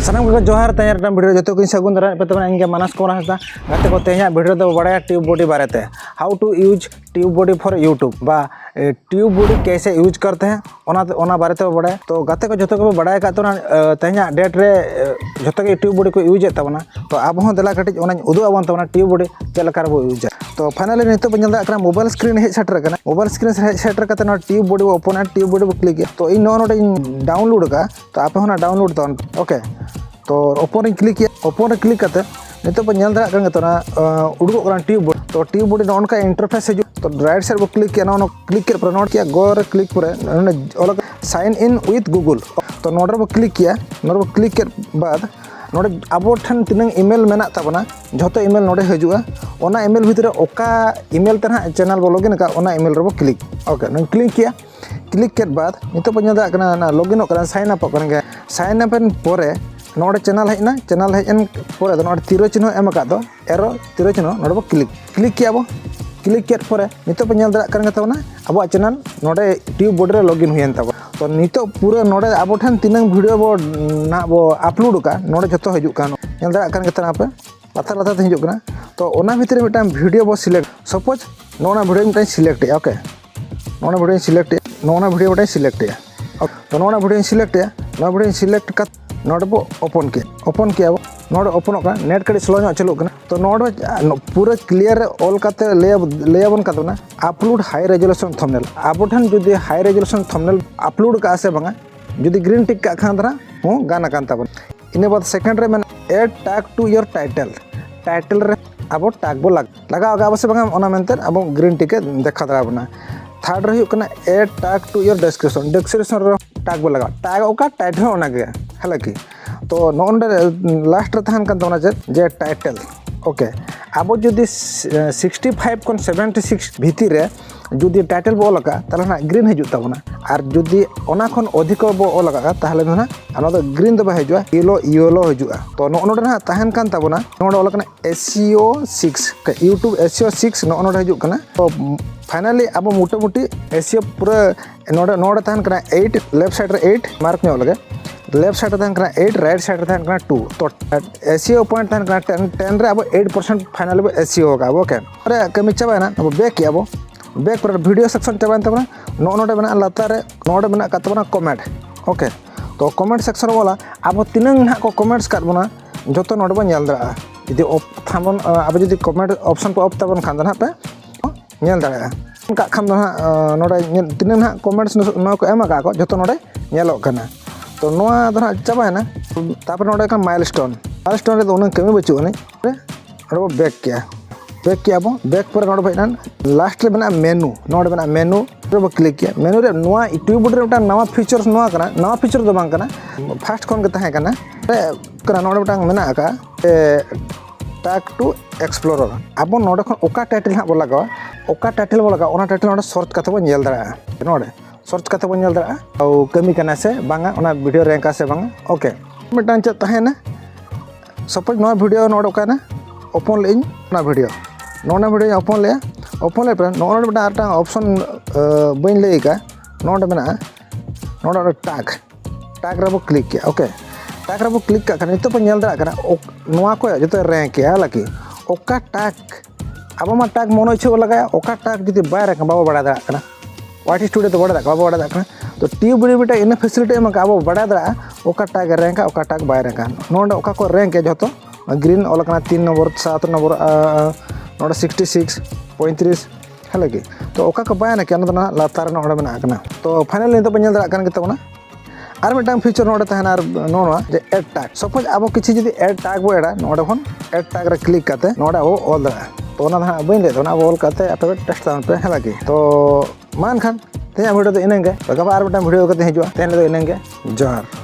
सानाम को जोहार तेज वीडियो जो को सगुन दारा पे इंगे मानस को हासदा गाते को तेज वीडियो दो बड़ा ट्यूब बॉडी बारे how to use TubeBuddy for YouTube बा ट्यूब बॉडी कैसे यूज करते हैं ओना बारे ते बड़ा तो गाते को जो को बड़ा का तेज डेट रे जो के ट्यूब बॉडी को यूज तबना तो अब हम देला कटी उदू आबन तबना ट्यूब बॉडी चलकर बो यूज तो फाइनली नित पे नल मोबाइल स्क्रीन हेज सेटर मोबाइल स्क्रीन हेज सेटर करते ट्यूब बॉडी ओपन ट्यूब बॉडी बो क्लिक तो इन नोटे डाउनलोड का तो आप होना डाउनलोड तन ओके तो ओपन क्लिक किया ओपन रे क्लिक करते नित पे नल दाड़ा उड़ूक ट्यूब बॉडी तो ट्यूब बॉडी नौका इंटरफेस हजू तो राइट साइड को क्लिक किया ना क्लिक कर नोट किया गो रे क्लिक पर साइन इन विथ गूगल तो नोडे बो क्लिक किया नोडे बो क्लिक के बाद नोडे अब ठन तीन ईमेल मेना तबना जो ईमेल नोडे हजूआ ओना ईमेल भितर ओका ईमेल ते ना चैनल बो लॉगिन का ओना ईमेल रे बो क्लिक ओके नो क्लिक किया क्लिक के बाद नित पे नल दाड़ा login sign up sign up परे नोडे चैनल हजना चैनल हजन पर नोडे तीरो चिन्ह एम दो एरो तीरो चिन्ह नोडे बो क्लिक किया बो क्लिक के पर नित पे नल दाड़ा तबना अब चैनल नोडे ट्यूब बॉडी रे लॉगिन हुएन तब तो नित पूरा नोडे अब ठन तीन वीडियो बो ना बो अपलोड का नोडे जो हजूक नल दाड़ा पे लाथार लाथार ते हजूक तो ओना भितर मिटान वीडियो बो सिलेक्ट सपोज नोना वीडियो मिटान सिलेक्ट ओके नोना वीडियो सिलेक्ट नोना वीडियो मिटान सिलेक्ट तो नोना वीडियो सिलेक्ट नोना वीडियो सिलेक्ट कर नोडे बो ओपन किया बो नोडे ओपन नेट कड़ी स्लो चलू तो नोडे पूरा क्लियर ऑल करते लेबन करना अपलोड हाई रेजोल्यूशन थंबनेल अब ठन जुदी हाई रेजोल्यूशन थंबनेल अपलोड का से बांगा जुदी ग्रीन टिक का खान दरा हो गाना कान तबन इन बाद सेकंड रे मैंने add tag to your title रे अब टैग बो लगा अब से बांगा ओना मेंते अब ग्रीन टिक देखा दरा बना थर्ड रे हुकना add tag to your description रे टैग बो लगा टैग ओका टाइटल ओना गे हला की तो नोंडे लास्ट रे तहन कान तोना जे टाइटल ओके अब जुदी 65 खन 76 भीतर रे जुदी टाइटल बो लगा ताले ना ग्रीन हजू तबना और जुदी ओना खन अधिक बो लगा ताले ना अना दो ग्रीन दो हजूआ येलो हजूआ तो नोंडे ना तहन कान तबना नोंडे ओलकना SEO 6 YouTube SEO 6 नोंडे हजू कना तो फाइनली अब मोटामुटी SEO पूरा नोंडे तहन कना 8 लेफ्ट साइड रे 8 मार्क में लगे लेफ्ट साइड तहन 8 राइट साइड तहन 2 तो SEO पॉइंट तहन 10 रे अब 8% फाइनली SEO होगा ओके अरे कमी चाबाना अब बैक किया अब बैक पर वीडियो सेक्शन चाबान तबना नोडे बना लातार रे नोडे बना का तबना कमेंट ओके तो कमेंट सेक्शन वाला अब तिनंग ना को कमेंट्स कर बना जतो नोडे बन नेल दरा यदि ऑफ थामन अब यदि कमेंट ऑप्शन को ऑफ तबन खान ना पे नेल दरा का खाम नोडे तिनंग ना कमेंट्स न को एमा का जतो नोडे नेलो कना तो नोआ दरा चाबाना तापर नोडे का माइलस्टोन रे तो उन कमी बचू ने रो बैक किया बो बैक पर नोडे भाईना लास्ट रे बना मेनू नोडे बना मेनू रे बो क्लिक किया मेनू रे नोआ यूट्यूब रे उटा नवा फीचर्स नवा फीचर दो बांग कना फर्स्ट खन के तहे कना नोडे उटा मेना का टैग टू एक्सप्लोरर अब नोडे खन ओका टाइटल हा बो लगा ओका टाइटल बो लगा ओना टाइटल नोडे सर्च करते बो नेल दरा नोडे सर्च करते बो नेल दरा औ कमी कना से बांगा ओना वीडियो रैंक से बांगा ओके मिटान च तहेना सपोज नोआ वीडियो नोडे ओकाना ओपन लेइन ना वीडियो नोना वीडियो ओपन ले पर नोडे बटा आटा ऑप्शन बइन ले का नोडे बना नोडे टैग रे बो क्लिक किया ओके टैग रे बो क्लिक का नितो पे नेल दरा कना नोआ को जतो रैंक या लकी ओका टैग अब मा टैग मोनो इच्छा लगा ओका टैग जदी बाय रैंक बाबा बड़ा दरा कना वाटी स्टूडियो तो बड़ा बाबा बड़ा दरा तो ट्यूब बड़ी बेटा इन फैसिलिटी में अब बड़ा दरा ओका टैग रैंक ओका टैग बाय रैंक नोडे ओका को रैंक जतो ग्रीन ओलकना 3 नंबर 7 नंबर नोडे 66 35 है लगी तो ओका को बायना क्या ना लातार नोडे बना कना तो फाइनली तो बन दरा कन केतना और मिटांग फीचर नोडे तहना और नोना जे ऐड टैग सपोज अब किछि जदी ऐड टैग बो एडा नोडे खन ऐड टैग रे क्लिक करते नोडे वो ऑल दरा तो ना ना बइन ले तो ना ऑल करते आपे टेस्ट तान पे है लगी तो मान खान ते वीडियो तो इनंगे तो गबा और मिटांग वीडियो करते हिजुआ तेन तो इनंगे जोहार।